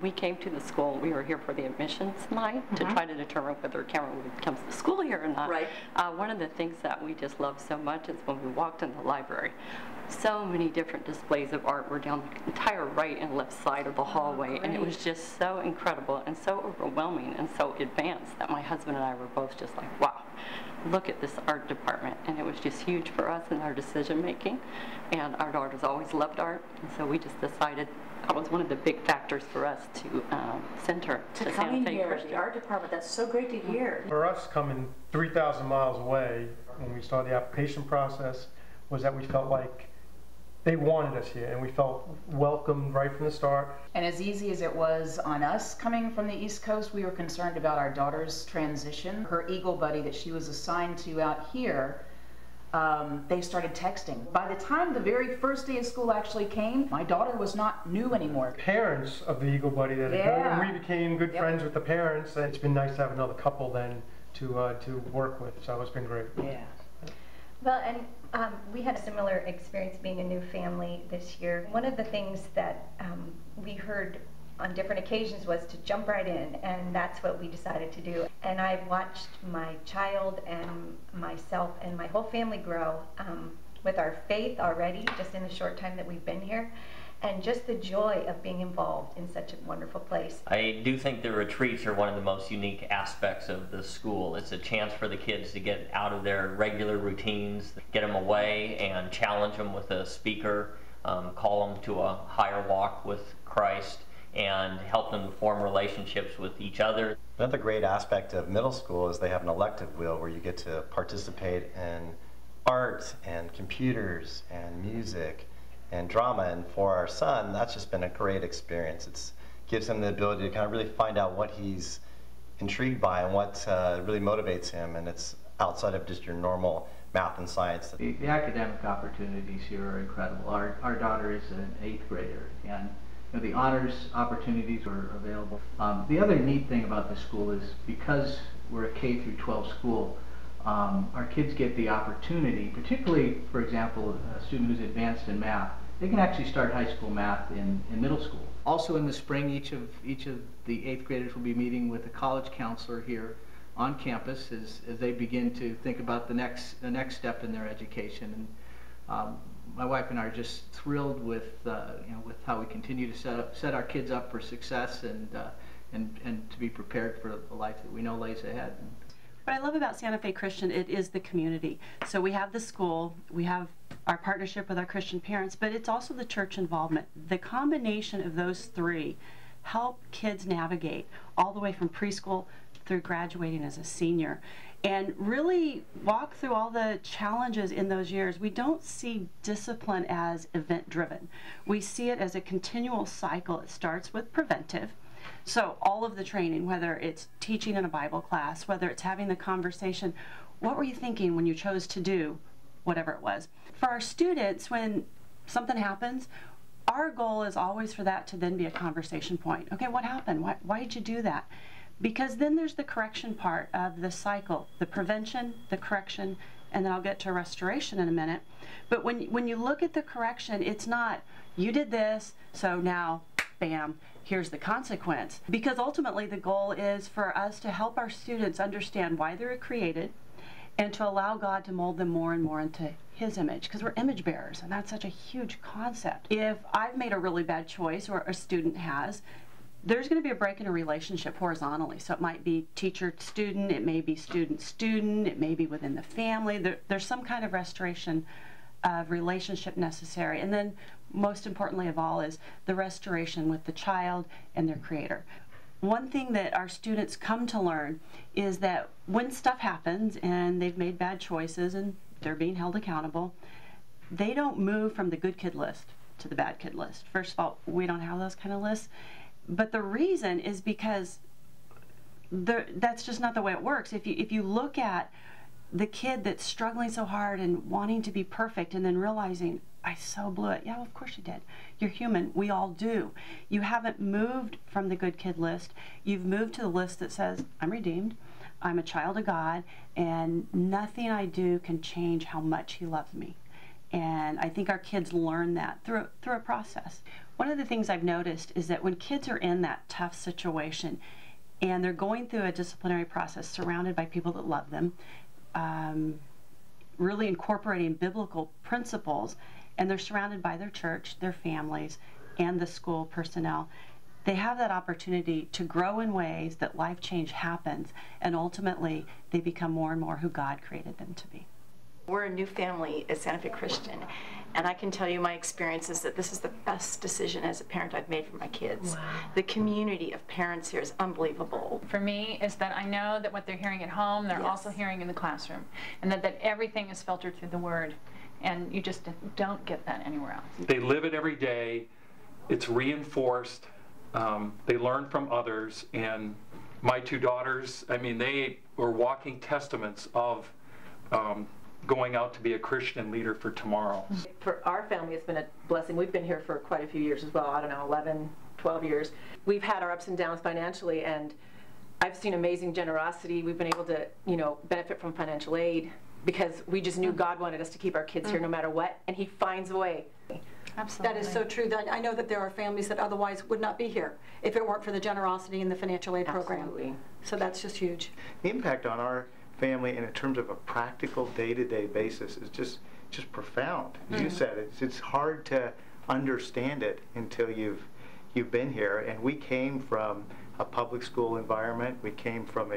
We came to the school, we were here for the admissions night to try to determine whether Cameron would come to the school here or not. Right. One of the things that we just loved so much is when we walked in the library. So many different displays of art were down the entire right and left side of the hallway, and it was just so incredible and so overwhelming and so advanced that my husband and I were both just like, wow, look at this art department. And it was just huge for us in our decision making, and our daughters always loved art, and so we just decided that was one of the big factors for us to send her to Santa Fe Christian. The art department, that's so great to hear. For us, coming 3,000 miles away when we started the application process, was that we felt like they wanted us here, and we felt welcomed right from the start. And as easy as it was on us coming from the East Coast, we were concerned about our daughter's transition. Her Eagle buddy that she was assigned to out here, they started texting. By the time the very first day of school actually came, my daughter was not new anymore. Parents of the Eagle buddy that and we became good friends with the parents, and it's been nice to have another couple then to work with, so it's been great. Yeah. Well, and we had a similar experience being a new family this year. One of the things that we heard on different occasions was to jump right in, and that's what we decided to do. And I've watched my child and myself and my whole family grow with our faith already, just in the short time that we've been here, and just the joy of being involved in such a wonderful place. I do think the retreats are one of the most unique aspects of the school. It's a chance for the kids to get out of their regular routines, get them away and challenge them with a speaker, call them to a higher walk with Christ, and help them to form relationships with each other. Another great aspect of middle school is they have an elective wheel where you get to participate in art and computers and music and drama, and for our son, that's just been a great experience. It gives him the ability to kind of really find out what he's intrigued by and what really motivates him, and it's outside of just your normal math and science. The academic opportunities here are incredible. Our daughter is an 8th grader, and the honors opportunities are available. The other neat thing about the school is because we're a K through 12 school, our kids get the opportunity, particularly, for example, a student who's advanced in math, they can actually start high school math in middle school. Also in the spring, each of the 8th graders will be meeting with a college counselor here on campus as they begin to think about the next step in their education. And my wife and I are just thrilled with with how we continue to set our kids up for success and to be prepared for the life that we know lays ahead. What I love about Santa Fe Christian, it is the community. So we have the school, we have our partnership with our Christian parents, but it's also the church involvement. The combination of those three help kids navigate all the way from preschool through graduating as a senior and really walk through all the challenges in those years. We don't see discipline as event driven. We see it as a continual cycle. It starts with preventive. So all of the training, whether it's teaching in a Bible class, whether it's having the conversation, what were you thinking when you chose to do whatever it was? For our students, when something happens, our goal is always for that to then be a conversation point. Okay, what happened? Why did you do that? Because then there's the correction part of the cycle, the prevention, the correction, and then I'll get to restoration in a minute. But when you look at the correction, it's not, you did this, so now, bam, here's the consequence. Because ultimately the goal is for us to help our students understand why they were created and to allow God to mold them more and more into His image, because we're image bearers, and that's such a huge concept. If I've made a really bad choice, or a student has, there's going to be a break in a relationship horizontally. So it might be teacher-student, it may be student-student, it may be within the family. There's some kind of restoration of relationship necessary. And then most importantly of all is the restoration with the child and their creator. One thing that our students come to learn is that when stuff happens and they've made bad choices and they're being held accountable, they don't move from the good kid list to the bad kid list. First of all, we don't have those kind of lists. But the reason is because that's just not the way it works. If you look at the kid that's struggling so hard and wanting to be perfect and then realizing, I so blew it. Yeah, well, of course you did. You're human. We all do. You haven't moved from the good kid list. You've moved to the list that says, I'm redeemed, I'm a child of God, and nothing I do can change how much He loves me. And I think our kids learn that through a process. One of the things I've noticed is that when kids are in that tough situation and they're going through a disciplinary process surrounded by people that love them, really incorporating biblical principles, and they're surrounded by their church, their families, and the school personnel, they have that opportunity to grow in ways that life change happens, and ultimately they become more and more who God created them to be. We're a new family at Santa Fe Christian, and I can tell you my experience is that this is the best decision as a parent I've made for my kids. Wow. The community of parents here is unbelievable. For me, is that I know that what they're hearing at home, they're also hearing in the classroom, and that everything is filtered through the Word, and you just don't get that anywhere else. They live it every day. It's reinforced. They learn from others, and my two daughters, I mean, they were walking testaments of going out to be a Christian leader for tomorrow. For our family, it's been a blessing. We've been here for quite a few years as well. I don't know, 11, 12 years. We've had our ups and downs financially, and I've seen amazing generosity. We've been able to, benefit from financial aid because we just knew God wanted us to keep our kids here no matter what, and He finds a way. Absolutely. That is so true. I know that there are families that otherwise would not be here if it weren't for the generosity and the financial aid program. Absolutely. So that's just huge. The impact on our family and in terms of a practical day-to-day basis is just profound. As you said, it's hard to understand it until you've been here. And we came from a public school environment. We came from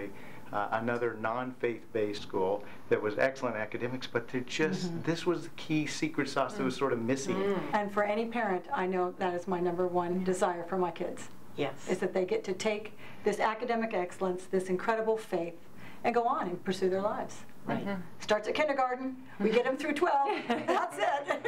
another non-faith-based school that was excellent academics, but this was the key secret sauce that was sort of missing. And for any parent, I know that is my number one desire for my kids. Yes. Is that they get to take this academic excellence, this incredible faith, and go on and pursue their lives. Right. Starts at kindergarten, we get them through 12, that's it.